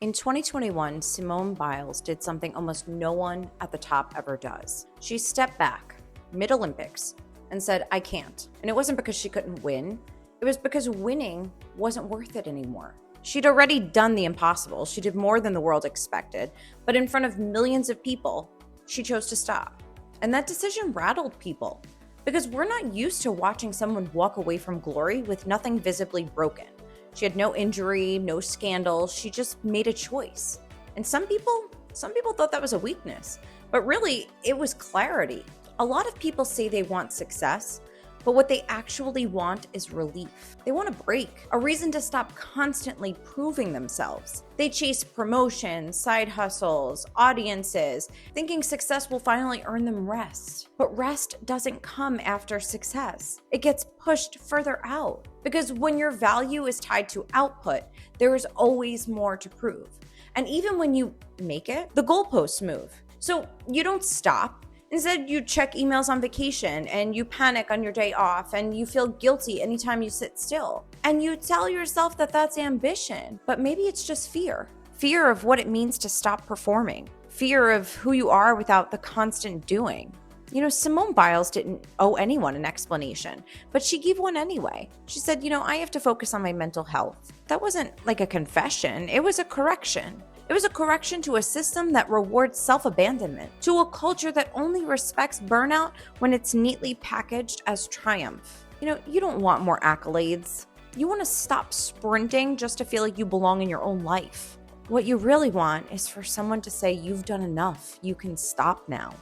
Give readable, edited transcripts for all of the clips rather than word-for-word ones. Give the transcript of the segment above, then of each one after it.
In 2021, Simone Biles did something almost no one at the top ever does. She stepped back, mid-Olympics, and said, I can't. And it wasn't because she couldn't win. It was because winning wasn't worth it anymore. She'd already done the impossible. She did more than the world expected. But in front of millions of people, she chose to stop. And that decision rattled people because we're not used to watching someone walk away from glory with nothing visibly broken. She had no injury, no scandal. She just made a choice. And some people thought that was a weakness, but really it was clarity. A lot of people say they want success, but what they actually want is relief. They want a break, a reason to stop constantly proving themselves. They chase promotions, side hustles, audiences, thinking success will finally earn them rest. But rest doesn't come after success. It gets pushed further out. Because when your value is tied to output, there is always more to prove. And even when you make it, the goalposts move. So you don't stop. Instead, you check emails on vacation and you panic on your day off and you feel guilty anytime you sit still. And you tell yourself that that's ambition, but maybe it's just fear. Fear of what it means to stop performing. Fear of who you are without the constant doing. You know, Simone Biles didn't owe anyone an explanation, but she gave one anyway. She said, I have to focus on my mental health. That wasn't like a confession, it was a correction. It was a correction to a system that rewards self-abandonment, to a culture that only respects burnout when it's neatly packaged as triumph. You don't want more accolades. You want to stop sprinting just to feel like you belong in your own life. What you really want is for someone to say, you've done enough, you can stop now.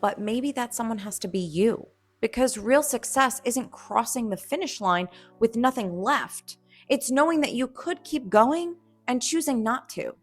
But maybe that someone has to be you, because real success isn't crossing the finish line with nothing left. It's knowing that you could keep going and choosing not to.